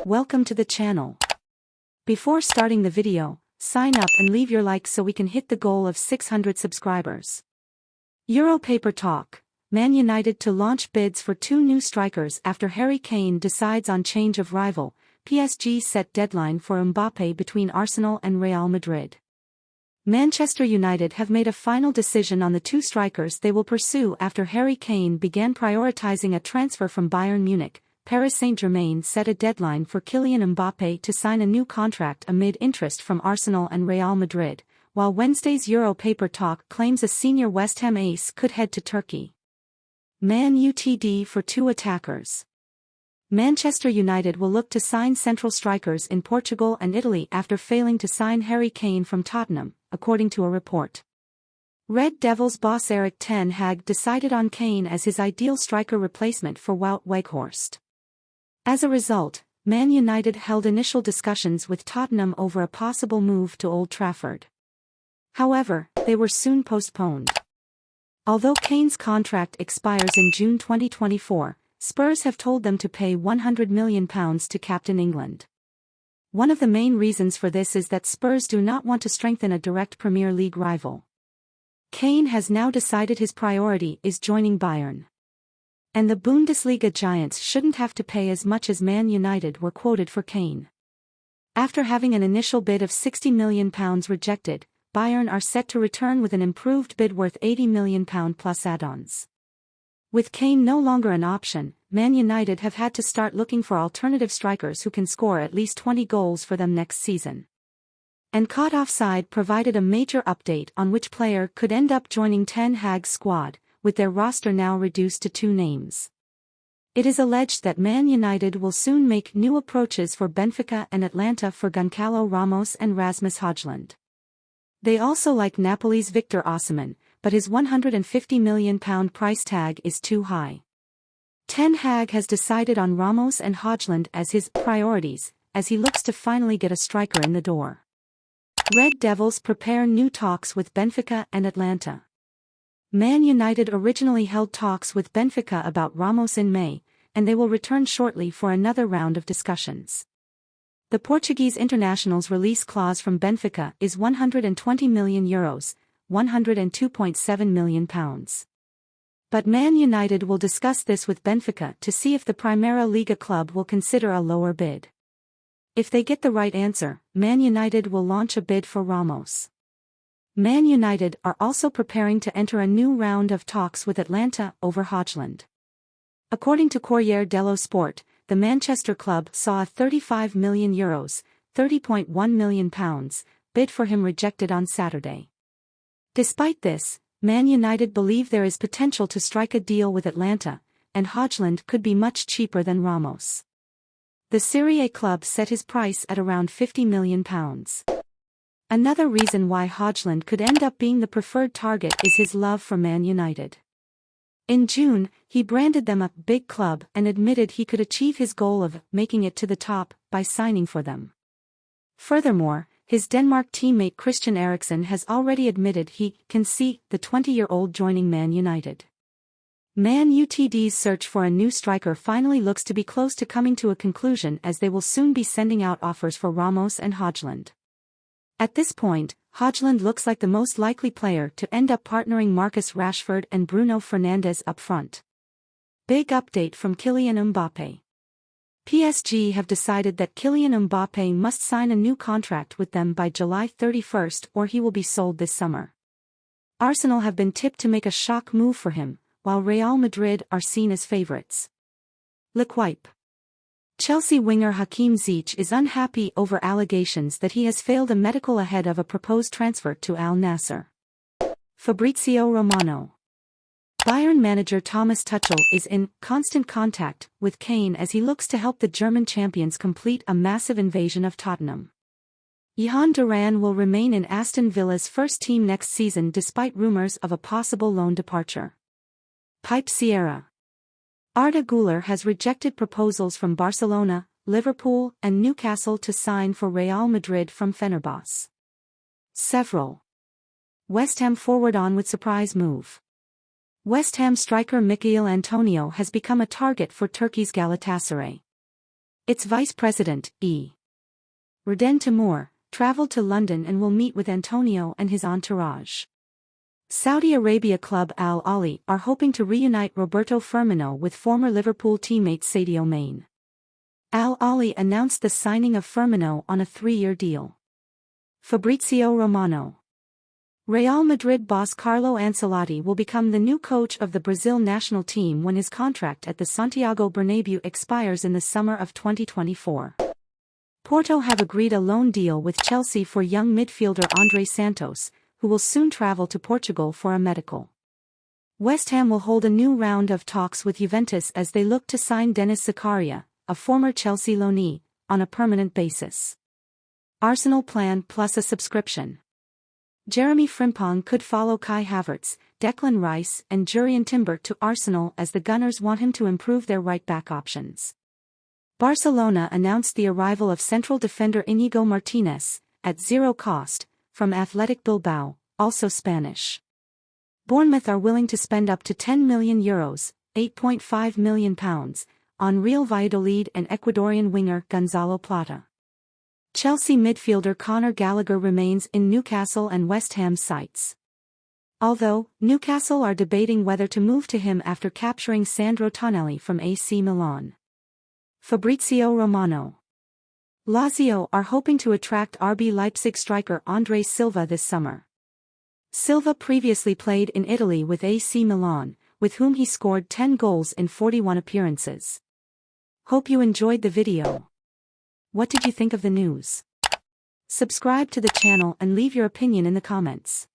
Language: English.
Welcome to the channel. Before starting the video, sign up and leave your like so we can hit the goal of 600 subscribers. Euro paper talk. Man United to launch bids for two new strikers after Harry Kane decides on change of rival. PSG set deadline for Mbappe between Arsenal and Real Madrid. Manchester United have made a final decision on the two strikers they will pursue after Harry Kane began prioritizing a transfer from Bayern Munich. Paris Saint-Germain set a deadline for Kylian Mbappe to sign a new contract amid interest from Arsenal and Real Madrid, while Wednesday's Euro paper talk claims a senior West Ham ace could head to Turkey. Man UTD for two attackers. Manchester United will look to sign central strikers in Portugal and Italy after failing to sign Harry Kane from Tottenham, according to a report. Red Devils boss Erik ten Hag decided on Kane as his ideal striker replacement for Wout Weghorst. As a result, Man United held initial discussions with Tottenham over a possible move to Old Trafford. However, they were soon postponed. Although Kane's contract expires in June 2024, Spurs have told them to pay £100 million to captain England. One of the main reasons for this is that Spurs do not want to strengthen a direct Premier League rival. Kane has now decided his priority is joining Bayern. And the Bundesliga giants shouldn't have to pay as much as Man United were quoted for Kane. After having an initial bid of £60 million rejected, Bayern are set to return with an improved bid worth £80 million plus add-ons. With Kane no longer an option, Man United have had to start looking for alternative strikers who can score at least 20 goals for them next season. And Caught Offside provided a major update on which player could end up joining Ten Hag's squad, with their roster now reduced to two names. It is alleged that Man United will soon make new approaches for Benfica and Atlanta for Goncalo Ramos and Rasmus Højlund. They also like Napoli's Victor Osimhen, but his £150 million price tag is too high. Ten Hag has decided on Ramos and Højlund as his priorities, as he looks to finally get a striker in the door. Red Devils prepare new talks with Benfica and Atlanta. Man United originally held talks with Benfica about Ramos in May, and they will return shortly for another round of discussions. The Portuguese international's release clause from Benfica is €120 million, £102.7 million. But Man United will discuss this with Benfica to see if the Primeira Liga club will consider a lower bid. If they get the right answer, Man United will launch a bid for Ramos. Man United are also preparing to enter a new round of talks with Atlanta over Højlund. According to Corriere dello Sport, the Manchester club saw a €35 million, £30.1 million, bid for him rejected on Saturday. Despite this, Man United believe there is potential to strike a deal with Atlanta, and Højlund could be much cheaper than Ramos. The Serie A club set his price at around £50 million. Another reason why Højlund could end up being the preferred target is his love for Man United. In June, he branded them a big club and admitted he could achieve his goal of making it to the top by signing for them. Furthermore, his Denmark teammate Christian Eriksen has already admitted he can see the 20-year-old joining Man United. Man UTD's search for a new striker finally looks to be close to coming to a conclusion as they will soon be sending out offers for Ramos and Højlund. At this point, Højlund looks like the most likely player to end up partnering Marcus Rashford and Bruno Fernandes up front. Big update from Kylian Mbappe. PSG have decided that Kylian Mbappe must sign a new contract with them by July 31st or he will be sold this summer. Arsenal have been tipped to make a shock move for him, while Real Madrid are seen as favourites. L'Equipe. Chelsea winger Hakim Ziyech is unhappy over allegations that he has failed a medical ahead of a proposed transfer to Al Nassr. Fabrizio Romano. Bayern manager Thomas Tuchel is in constant contact with Kane as he looks to help the German champions complete a massive invasion of Tottenham. Johan Duran will remain in Aston Villa's first team next season despite rumours of a possible loan departure. Pipe Sierra. Arda Güler has rejected proposals from Barcelona, Liverpool and Newcastle to sign for Real Madrid from Fenerbahce. Several. West Ham forward on with surprise move. West Ham striker Michail Antonio has become a target for Turkey's Galatasaray. Its Vice President, E. Reden Timur, traveled to London and will meet with Antonio and his entourage. Saudi Arabia club Al Ahly are hoping to reunite Roberto Firmino with former Liverpool teammate Sadio Mane. Al Ahly announced the signing of Firmino on a 3-year deal. Fabrizio Romano. Real Madrid boss Carlo Ancelotti will become the new coach of the Brazil national team when his contract at the Santiago Bernabéu expires in the summer of 2024. Porto have agreed a loan deal with Chelsea for young midfielder André Santos, who will soon travel to Portugal for a medical. West Ham will hold a new round of talks with Juventus as they look to sign Denis Zakaria, a former Chelsea loanee, on a permanent basis. Arsenal plan plus a subscription. Jeremy Frimpong could follow Kai Havertz, Declan Rice and Jurrien Timber to Arsenal as the Gunners want him to improve their right-back options. Barcelona announced the arrival of central defender Íñigo Martínez, at zero cost, from Athletic Bilbao, also Spanish. Bournemouth are willing to spend up to €10 million, £8.5 million, on Real Valladolid and Ecuadorian winger Gonzalo Plata. Chelsea midfielder Conor Gallagher remains in Newcastle and West Ham sights. Although, Newcastle are debating whether to move to him after capturing Sandro Tonelli from AC Milan. Fabrizio Romano. Lazio are hoping to attract RB Leipzig striker André Silva this summer. Silva previously played in Italy with AC Milan, with whom he scored 10 goals in 41 appearances. Hope you enjoyed the video. What did you think of the news? Subscribe to the channel and leave your opinion in the comments.